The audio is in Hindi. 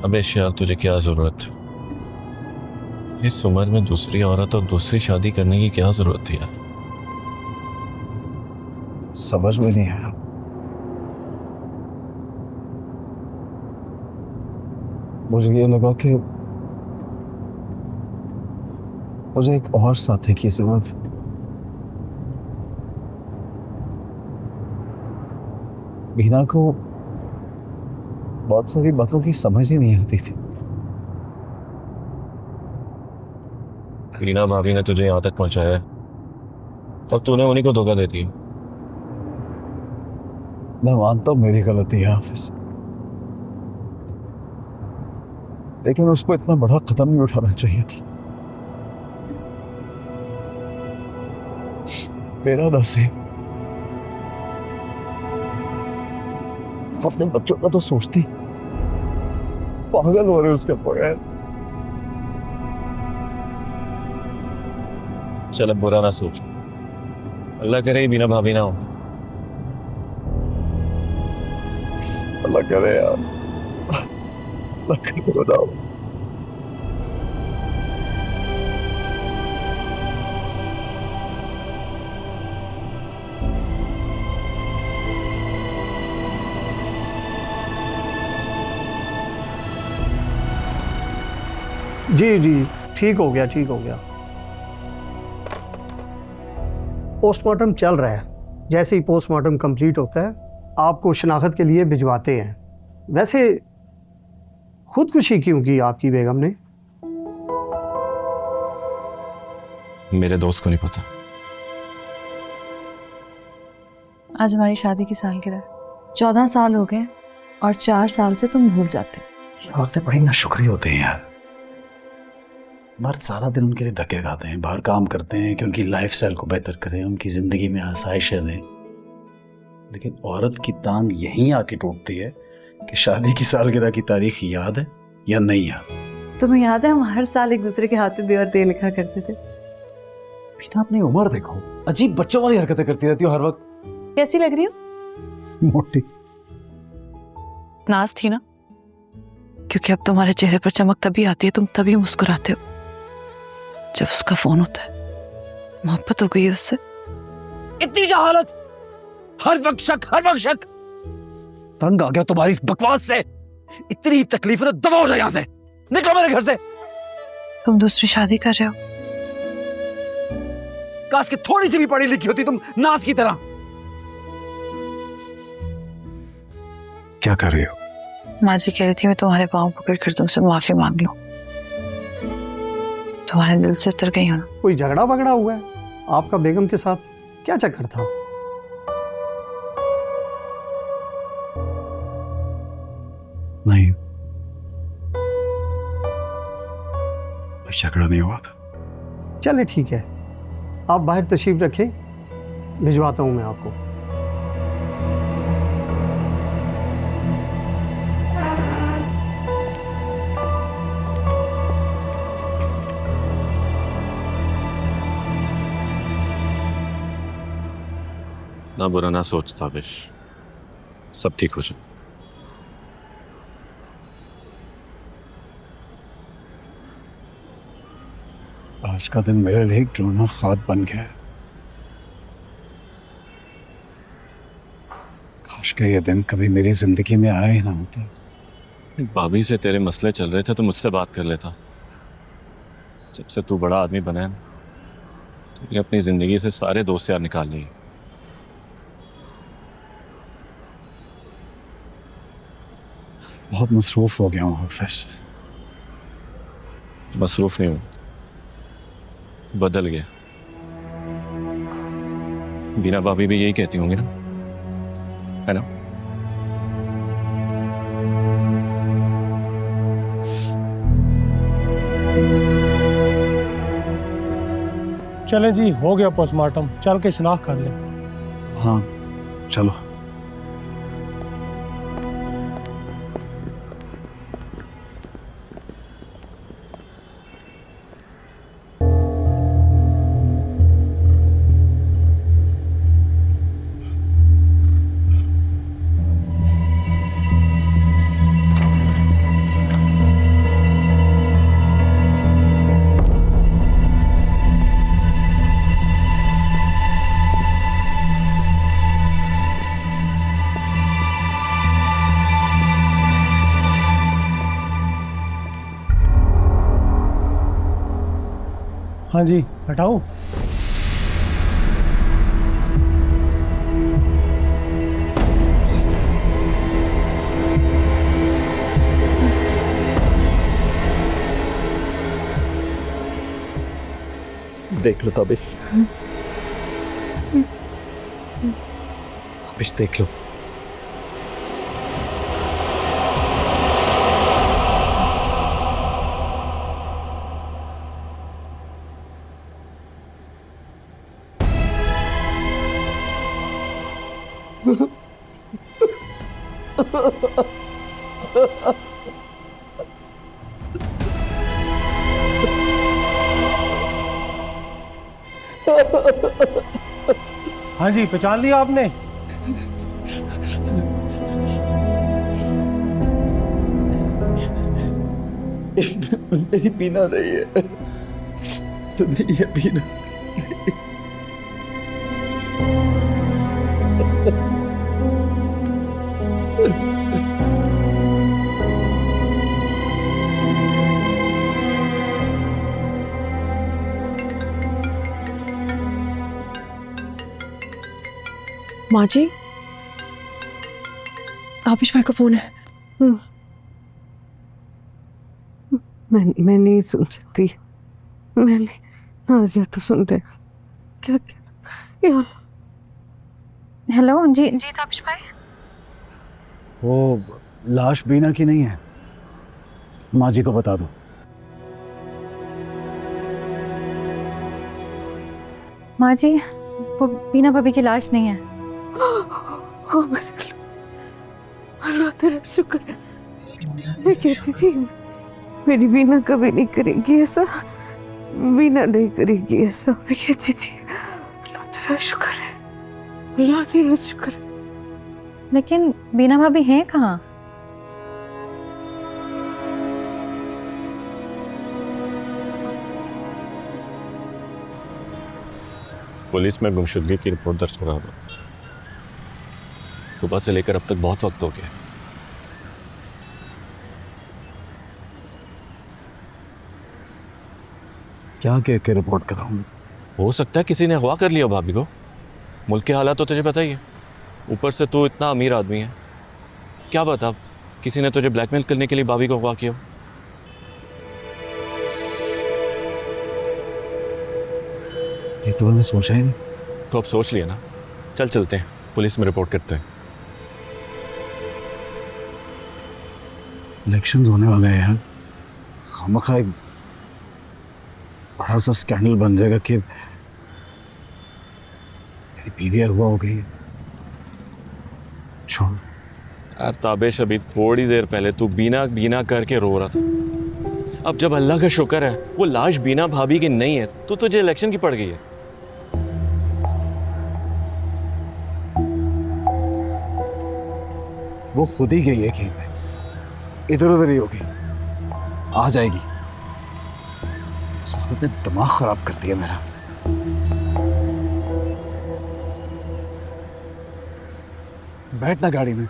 अबे यार तुझे क्या जरूरत है इस उम्र में दूसरी औरत और दूसरी शादी करने की? क्या जरूरत थी यार? समझ में नहीं आया। मुझे ये लगा कि मुझे एक और साथी की जरूरत। बीना को बहुत सारी बातों की समझ ही नहीं आती थी। रीना भाभी ने तुझे यहाँ तक पहुंचाया है और तूने उन्हीं को धोखा देती है। मैं मानता हूँ मेरी गलती है हाफिज, लेकिन उसको इतना बड़ा कदम नहीं उठाना चाहिए था। मेरा नसीब। अपने बच्चों का तो सोचती। पागल हो रहे उसके बगैर। चल अब बुरा ना सोच, अल्लाह करे बिना भाभी ना हो। अल्लाह करे यार, अल्लाह करे बताओ। जी जी, ठीक हो गया, ठीक हो गया। पोस्टमार्टम चल रहा है। जैसे ही पोस्टमार्टम कंप्लीट होता है आपको शनाख्त के लिए भिजवाते हैं। वैसे खुदकुशी क्यों की आपकी बेगम ने? मेरे दोस्त को नहीं पता। आज हमारी शादी की सालगिरह। 14 साल हो गए और 4 साल से तुम भूल जाते। औरतें बड़ी नाशुक्री होते हैं यार। मर्द सारा दिन उनके लिए धक्के खाते हैं, बाहर काम करते हैं कि उनकी लाइफस्टाइल को बेहतर करें, उनकी जिंदगी में आसाइशें दें, लेकिन औरत की टांग यहीं आके टूटती है कि शादी की सालगिरह की तारीख याद है या नहीं याद। तुम्हें याद है हम हर साल एक दूसरे के हाथ पे बेवर दे लिखा करते थे? बेटा अपनी उम्र देखो, अजीब बच्चों वाली हरकतें करती रहती हो हर वक्त। कैसी लग रही हो? मोटी। नाज थी ना, क्योंकि अब तुम्हारे चेहरे पर चमक तभी आती है, तुम तभी मुस्कुराते हो जब उसका फोन होता है। मोहब्बत हो गई है उससे। इतनी जहालत, हर वक्त शक, हर वक्त शक। तंग आ गया तुम्हारी इस बकवास से। इतनी तकलीफ है तो दबा हो जाए यहाँ से, निकलो मेरे घर से। तुम दूसरी शादी कर रहे हो? काश कि थोड़ी सी भी पढ़ी लिखी होती तुम नाज की तरह। क्या कर रही हो? माँ जी कह रही थी मैं तुम्हारे पाँव पकड़कर तुमसे माफी मांग लूं। तुम्हारे दिल से उतर गई हो ना? कोई झगड़ा वगड़ा हुआ है आपका बेगम के साथ? क्या चक्कर था? नहीं, कोई झगड़ा नहीं हुआ था। चले ठीक है, आप बाहर तशरीफ रखें, भिजवाता हूं मैं आपको। ना बुरा ना सोचता विश, सब ठीक हो जाए। आज का दिन मेरे लिए एक ड्रोना ख्वाब बन गया है। काश के ये दिन कभी मेरी जिंदगी में आया ही ना होता। भाभी से तेरे मसले चल रहे थे तो मुझसे बात कर लेता। जब से तू बड़ा आदमी बना है तूने अपनी जिंदगी से सारे दोस्त यार निकाल लिए। बहुत मसरूफ हो गया हूँ हाफिज। मसरूफ नहीं हूं, बदल गया। बीना भाभी भी यही कहती होंगी ना, है ना? चले जी, हो गया पोस्टमार्टम, चल के शनाख्त कर ले। हाँ चलो। हाँ जी, हटाओ। देख लो ताबिश, ताबिश देख लो। हाँ जी, पहचान लिया आपने? नहीं पीना नहीं है, तो नहीं है पीना। माँ जी, ताबिश भाई का फोन है। मैं नहीं सुन सकती। मैं नहीं, नाज़िया तो सुन रहे। क्या क्या यार? हेलो जी जी ताबिश भाई। वो लाश बीना की नहीं है, माँ जी को बता दो। माँ जी, वो बीना भाभी की लाश नहीं है। हाँ, अल्लाह तेरा शुक्र है। मैं कहती थी मेरी बीना कभी नहीं करेगी ऐसा, बीना नहीं करेगी ऐसा। मैं कहती थी अल्लाह तेरा शुक्र है, अल्लाह तेरा शुक्र है। लेकिन बीना भाभी हैं कहाँ? पुलिस में गुमशुदगी की रिपोर्ट दर्ज करा दो। सुबह से लेकर अब तक बहुत वक्त हो गया। क्या कह के रिपोर्ट कराऊं? हो सकता है किसी ने अगवा कर लिया भाभी को। मुल्क के हालात तो तुझे पता ही है, ऊपर से तू इतना अमीर आदमी है। क्या बता, किसी ने तुझे ब्लैकमेल करने के लिए भाभी को अगवा किया। ये तो मैंने सोचा ही नहीं। तो अब सोच लिया ना, चल चलते हैं, पुलिस में रिपोर्ट करते हैं। इलेक्शंस होने वाले हैं यार, खामखा एक बड़ा सा स्कैंडल बन जाएगा कि मेरी बीवी अगवा हो गई है। छोड़ यार ताबिश, अभी थोड़ी देर पहले तू बीना बीना करके रो रहा था। अब जब अल्लाह का शुक्र है वो लाश बीना भाभी की नहीं है, तो तुझे इलेक्शन की पड़ गई है। वो खुद ही गई है खेत में, इधर उधर ही होगी, आ जाएगी। साले ने दिमाग खराब कर दिया मेरा। बैठना गाड़ी में।